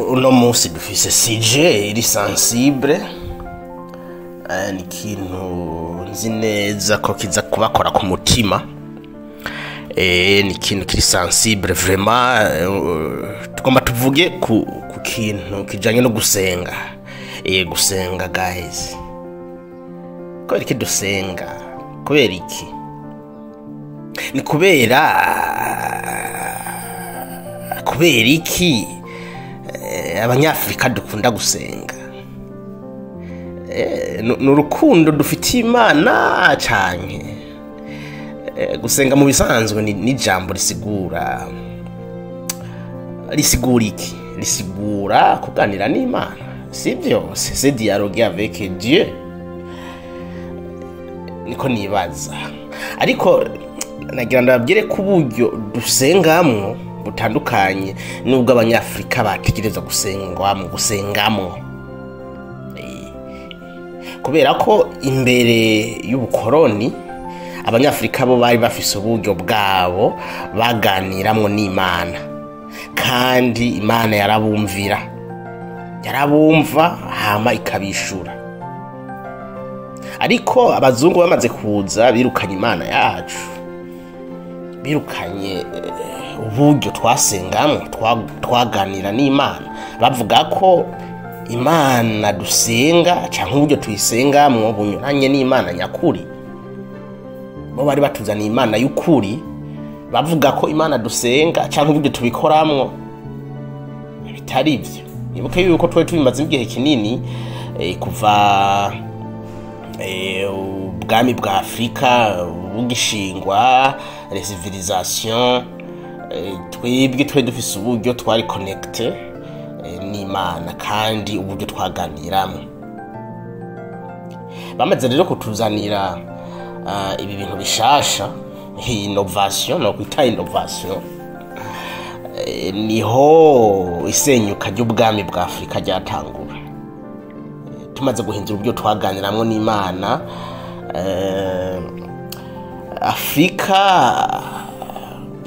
uno munsi dufise sije iri sensible, ni ikintu nzi neza ko kiza kubakora ku mutima, ni ikintu kiri sensible vraiment. Tugomba tuvuge ku kintu kijanye no gusenga. Gusenga guys, kubera iki dusenga? Kubera iki? Ni kubera iki abanyafrika dukunda gusenga? N'urukundo dufitiye Imana canke gusenga mu bisanzwe ni jambo risigura iki? Risigura kuganira n'Imana, si vyose, c'est dialoguer avec Dieu. Niko nibaza, ariko nagira ndababwire ko uburyo dusengamwo butandukanye nubwo abanyafrika bategereza gusengamwo, kubera ko imbere y'ubukoroni abanyafrika bo bari bafise uburyo bwabo baganiramwo n'Imana, kandi Imana yarabumva hama ikabishura. Ariko abazungu bamaze kuza birukanye Imana yacu, birukanye uburyo twasengamwo, twaganira n'Imana. Bavuga ko Imana dusenga canke uburyo tuyisengamwo bunyuranye n'Imana nyakuri. Bo bari batuzaniye Imana y'ukuri, bavuga ko Imana dusenga canke uburyo tubikoramwo bitari ivyo. Nibuke yuko twari tubimaze igihe kinini kuva ubwami bwa Afrika bugishingwa, les civilisations, twebwe dufise uburyo twari connecté n'Imana kandi uburyo twaganiramo. Bamaze rero kutuzanira ibi bintu bishasha, innovation, no kwita innovation, niho isenyuka ry'ubwami bwa Afrika ryatangura. Tumaze guhindura uburyo twaganiramwo n'Imana, Afrika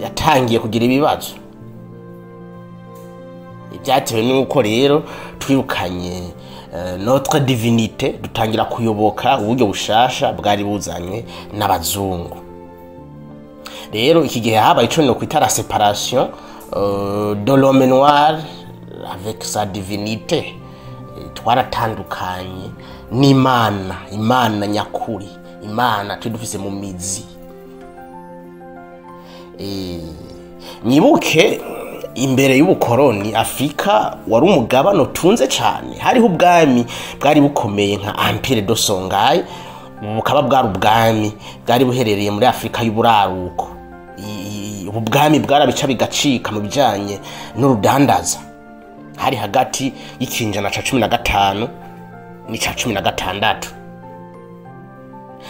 yatangiye kugira ibibazo. Ibyatewe nuko rero twirukanye notre divinité, dutangira kuyoboka uburyo bushasha bwari buzanywe n'abazungu. Rero iki gihe habaye ico no kwita la séparation de l'homme noir avec sa divinité. Twaratandukanye n'Imana, Imana nyakuri, Imana tudufise mu mizi. Nyibuke imbere y'ubukoroni Afrika wari umugabano tunze cyane. Hariho ubwami bwari bukomeye nka Empire de Songhai, bukaba bwari ubwami bwari buherereye muri Afrika y'uburaruko. Ubu bwami bwarabica bigacika mu bijanye n'urudandaza. Hari hagati y'ikinjana ca 15 n'ica 16.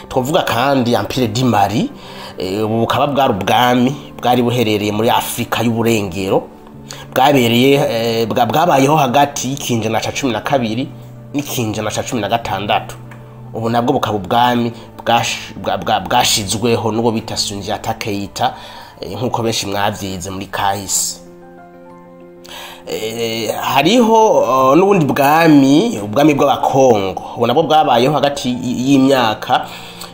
Twovuga kandi Empire du Mali, ubu bukaba bwari ubwami bwari buherereye muri Afrika y'uburengero, bwabayeho hagati y'ikinjana ca 12 n'ikinjana ca 16. Ubu nabwo bukaba ubwami bwashizweho n'uwo bita Sundiata Keita, nkuko benshi mwavyize muri kahise. Hariho n'ubundi ubwami bw'abakongo. Ubu nabwo bwabayeho hagati y'imyaka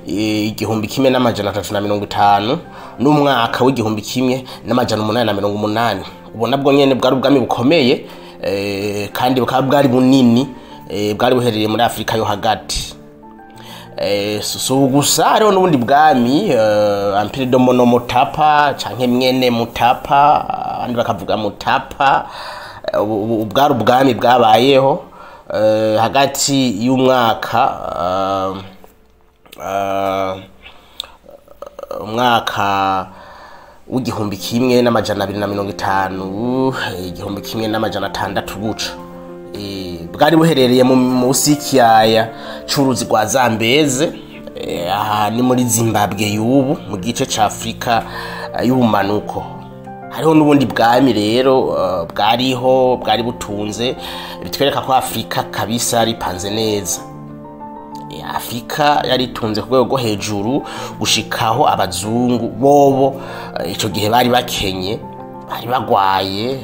1350 n'umwaka w'1880. Ubu nabwo nyene bwari ubwami bukomeye, kandi bukaba bwari bunini, bwari buherereye muri Afrika yo hagati. So gusa hariho n'ubundi bwami Empire de Monomotapa canke mwene Mutapa, abandi bakavuga Mutapa. Ubwari ubwami bwabayeho hagati y'umwaka w'1250, 1600 guca. Bwari buherereye musi y'ikiyaya c'uruzi rwa Zambeze, ni muri Zimbabwe y'ubu, mu gice ca Afrika y'ubumanuko. Hariho n'ubundi bwami rero bwari butunze, bitwereka ko Afrika kabisa yari panze neza. Afrika yari itunze ku rwego rwo hejuru gushikaho abazungu bobo ico gihe bari bakenye, bari bagwaye,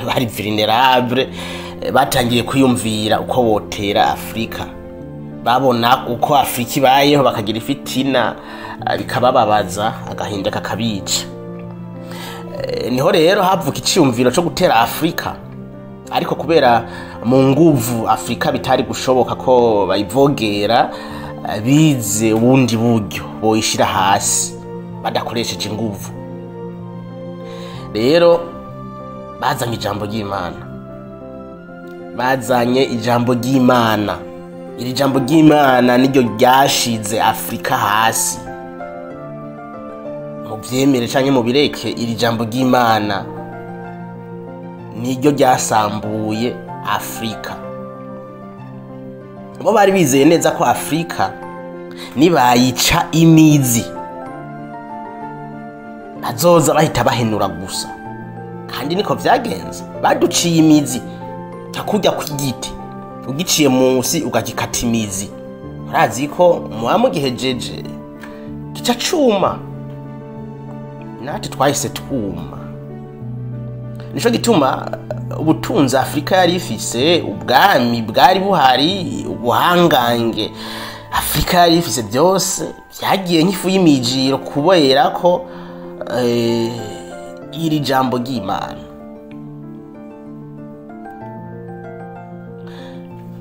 bari vulnerable, batangiye kwiyumvira uko botera Afrika, babona uko Afrika ibayeho bakagira ifitina bikabababaza agahinda kakabica. Niho rero havuka iciyumviro cyo gutera Afrika, ariko kubera mu nguvu Afrika bitari gushoboka ko bayivogera, bize ubundi buryo boyishira hasi badakoresheje inguvu. Rero bazanye ijambo ry'Imana, iri jambo ry'Imana niryo ryashize Afrika hasi. Mu vyemere canke mu bireke, iri jambo ry'Imana niryo ryasambuye Afrika. Bo bari bizeye neza ko Afrika nibayica imizi bazoza bahita bahenura gusa, kandi niko vyagenze. Baduciye imizi takurya kw'igiti, ugiciye munsi ugakikata imizi, murazi ko muba mugihejeje gica cuma, natwe twahise twuma. Nico gituma ubutunzi Afrika yari ifise, ubwami bwari buhari, ubuhangange Afrika yari ifise, byose byagiye nk'ifu y'imijiro kubera ko iri jambo ry'Imana.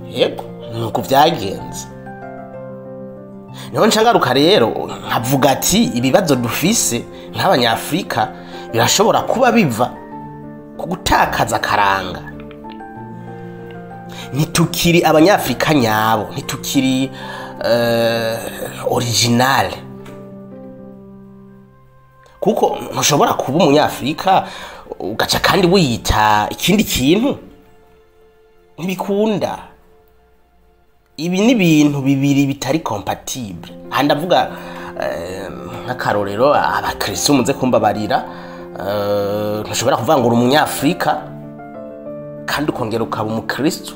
Yego nuko vyagenze. Niho ncagaruka rero nkavuga ati ibibazo dufise nk'abanyafrika birashobora kuba biva ku gutakaza karanga. Nitukiri abanyafrika nyabo, nitukiri original. Kuko ntushobora kuba umunyafrika ugaca kandi wiyita ikindi kintu, ntibikunda. Ibi ni ibintu bibiri bitari compatible. Ndavuga nk'akarorero abakristo muze kumbabarira, ntushobora kuvuga ngo uri umunyafrika kandi ukongera ukaba umukristo.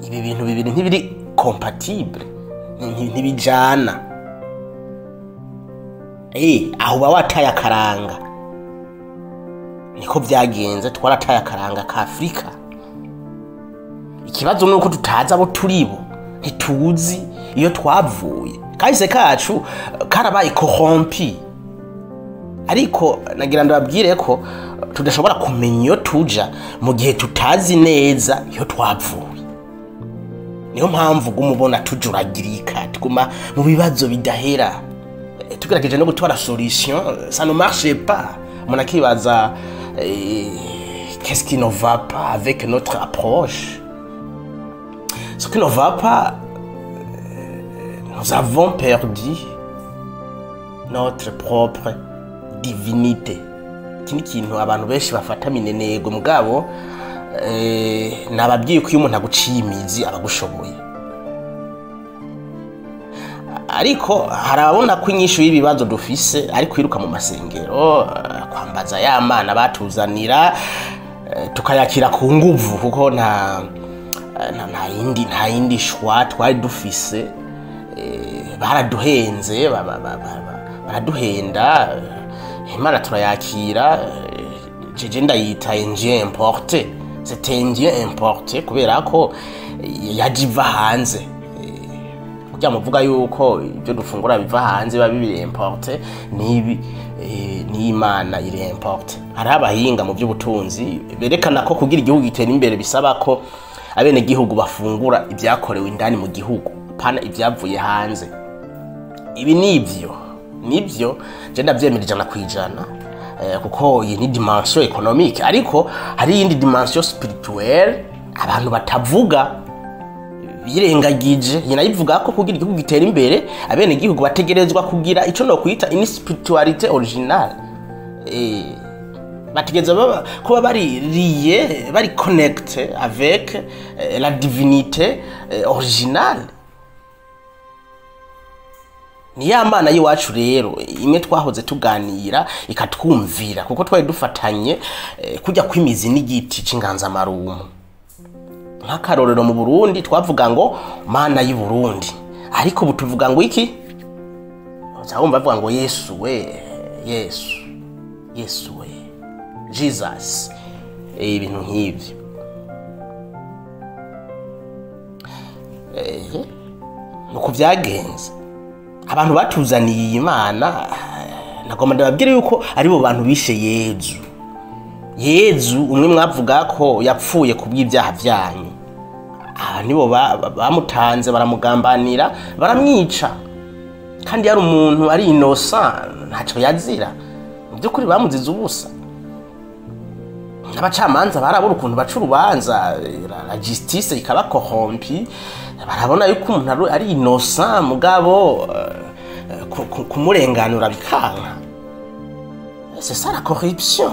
Ibi bintu bibiri ntibiri compatible, ntibijana. Aho uba wataye akaranga. Niko vyagenze, twarataye akaranga ka Afrika. Ikibazo nuko tutazi abo turibo, ntituzi iyo twavuye. Kahise kacu karabaye corrompi. Ariko nagira ndababwire ko tudashobora kumenya iyo tuja mu gihe tutazi neza iyo twavuye. Niyo mpamvu gumubona tujuragirika, tuguma mu bibazo bidahera. Tugerageje no gutwara solution, ça ne marche pas. Mon akibaza qu'est-ce qui ne va pas avec notre approche? Ce qui ne va pas, nous avons perdu notre propre divinité. Kini kintu abantu benshi bafata minenego mugabo nababwiye ko iyo umuntu aguciye imizi abagushoboye. Ariko harabona ko inyishu y'ibibazo dufise ari kwiruka mu masengero, kwambaza ya Mana batuzanira tukayakira ku nguvu, kuko nta yindi shwa twari dufise. Baraduhenze, baraduhenda, Imana turayakira. Jeje ndayita enje importe, c'était enje importe kubera ko yajiva hanze. Kujya muvuga yuko ibyo dufungura biva hanze babibiri importe, ni Imana iri importe. Hari abahinga mu by'ubutunzi berekana ko kugira igihugu gitera imbere bisaba ko abene gihugu bafungura ibyakorewe indani mu gihugu, pana ibyavuye hanze. Ibi nibyo je ndavyemerije na kwijana, kuko iyi ni dimension économique. Ariko hari indi dimension spirituelle abantu batavuga, birengagije. Yinayivuga ko kugira igihugu gitera imbere abene gihugu bategerezwa kugira ico no kwita une spiritualité originale. Bategerezwa kuba bari lié, bari connecté avec la divinité originale. Ni ya Mana yiwacu rero imwe twahoze tuganira ikatwumvira, kuko twari dufatanye kujya kwimizi n'igiti c'inganza marumu. Nk'akarorero mu Burundi twavuga ngo Mana y'u Burundi, ariko butuvuga ngo iki? Cyangwa bavuga ngo Yesu we, Jesus. ibintu nk'ivyo. Nuko vyagenze abantu batuzaniye Imana. Nagomba ndababwire yuko aribo bantu bishe Yezu umwe mwavuga ko yapfuye kubw'ibyaha vyanyu. Nibo bamutanze baramugambanira baramwica, kandi yari umuntu ari innocent ntaco yazira. Mu by'ukuri bamuziza ubusa. Abacamanza barabura ukuntu baca urubanza, la justice ikaba corrompi, barabona yuko umuntu ari innocent mugabo kumurenganura bikanka. C'est ça la corruption.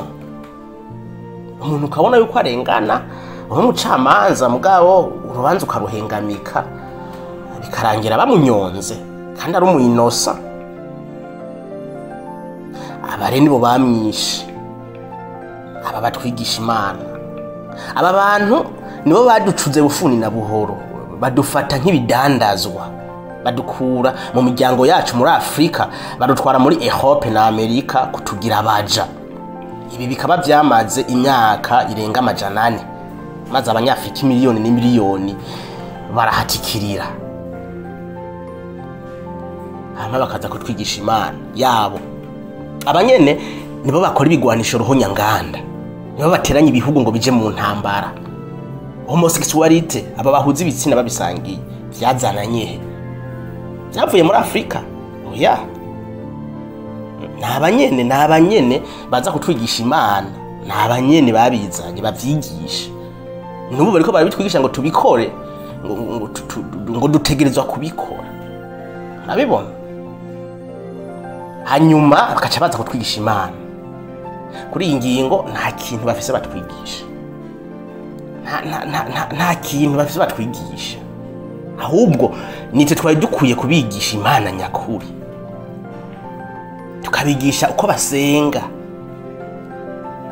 Umuntu ukabona yuko arengana umucamanza mugabo urubanza ukaruhengamika bikarangira bamunyonze kandi ari umuinosa. Abare nibo bamwishe, aba batwigisha Imana. Aba bantu nibo baducuze bufuni na buhoro, badufata nk'ibidandazwa, badukura mu miryango yacu muri Afrika, badutwara muri Europe na Amerika kutugira abaja. Ibi bikaba byamaze imyaka irenga 400, maze abanyafrika miliyoni n'imiliyoni barahatikirira. Hama bakaza kutwigisha Imana yabo. Abanyene nibo bakora ibigwanisho ruhonyanganda, nibo bateranya ibihugu ngo bije mu ntambara. Homosexuality, aba bahuza ibitsina babisangiye, vyazananye byavuye muri Afrika. Oya, nabanyene baza kutwigisha Imana, nabanyene babizanye bavyigisha. Nubu bariko barabitwigisha ngo tubikore, ngo dutegerezwa kubikora. Nabibona. Hanyuma bakaca baza kutwigisha Imana. Kuri iyi ngingo nta kintu bafise batwigisha. Nta kintu bafise batwigisha. Ahubwo nite twari dukwiye kubigisha Imana nyakuri, tukabigisha uko basenga.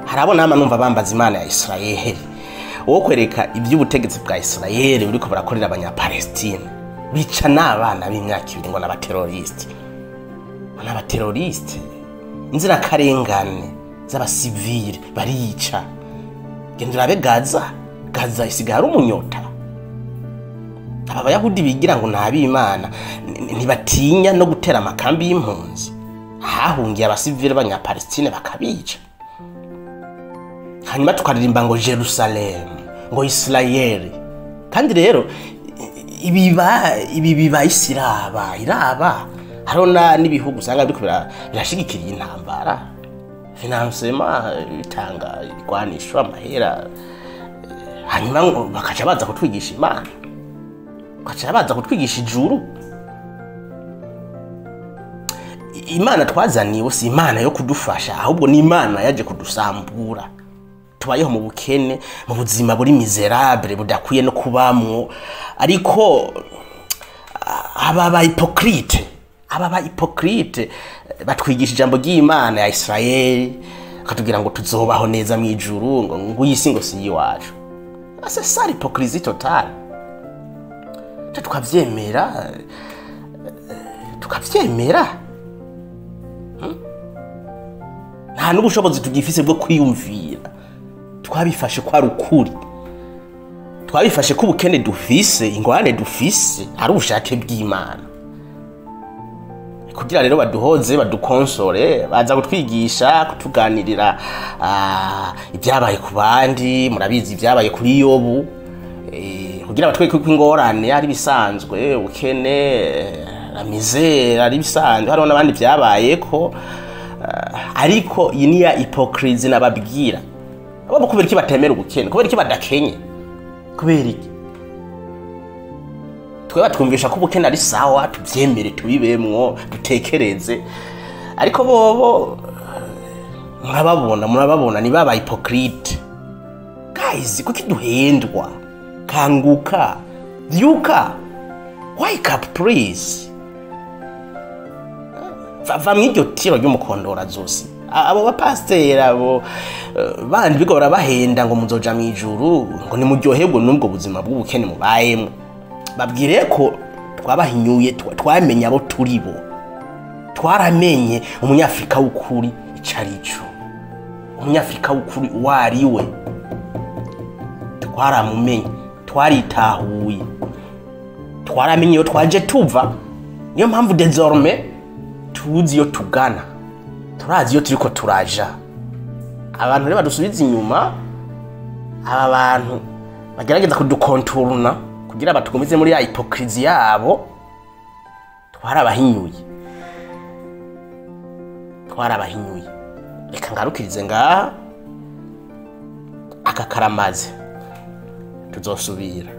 Harabona numva bambaza Imana ya Israeli, uwo kwereka iby'ubutegetsi bwa Israeli buriko barakorera abanyapalestine, bica n'abana b'imyaka 2 ngo n'abateroriste. N'abateroriste inzira karengane z'abasivile barica. Gendera be Gaza isigara umunyota. Aba bayahudi bigira ngo nabi Imana ntibatinya no gutera amakambi y'impunzi, hahungiye abasivile b'abanyapalestine bakabica. Hanyuma tukaririmba ngo Jerusalem, ngo Israeli. Kandi rero ibi biba iraba harona n'ibihugu usanga biriko birashigikira intambara, financement itanga igwanisho amahera. Hanyuma bakaca baza kutwigisha Imana, bakaca baza kutwigisha ijuru. Imana twazaniwe si Imana yo kudufasha, ahubwo ni Imana yaje kudusambura. Tubayeho mu bukene, mu buzima buri miserable budakwiye no kubamwo. Ariko aba hypocrite batwigisha ijambo ry'Imana ya Israeli, akatubwira ngo tuzobaho neza mu ijuru, ngo yisi ngo si yiwacu. C'est ça l'hypocrisie totale. Tukavyemera. Nta n'ubushobozi tugifise bwo kwiyumvira. Twabifashe kwa rukuri. Twabifashe ko ubukene dufise, ingorane dufise ari ubushake bw'Imana. Kugira rero baduhoze, badukonsole, baza kutwigisha, kutuganirira ibyabaye ku bandi. Murabizi ibyabaye kuri Yobu, kugira batweke ko ingorane ari bisanzwe, ubukene, la misère ari bisanzwe. Hari n'abandi byabaye ko, ariko iyi ni ya hypocrisie nababwira. Abo kubera iki batemera ubukene, kubera iki badakenye, kubera iki twe batwumvisha ko ubukene ari sawa, tubyemere tubibemwo, dutekereze. Ariko bobo murababona ni baba hypocrite. Guys, kuki duhendwa? Kanguka, vyuka, wake up please. Va mwiryo tiro ry'umukondora zose. Abo bapasteri abo bandi bigo barabahenda ngo muzoja mu ijuru, ngo nimuryoherwe n'ubwo buzima bw'ubukene mubayemo. Babwire ko twabahinyuye, twamenye abo turibo. Twaramenye umunyafrika w'ukuri icarico. Umunyafrika w'ukuri wariwe. twaramumenye, twaritahuye, twaramenye iyo twaje tuva. Niyo mpamvu désormais tuzi iyo tugana, turazi iyo turiko turaja. Abantu rero badusubiza inyuma, aba bantu bagerageza kudukonturuna kugira batugumize muri ya hypocrisie yabo, twarabahinyuye. Reka ngarukirize ngaha, akakaramaze tuzosubira.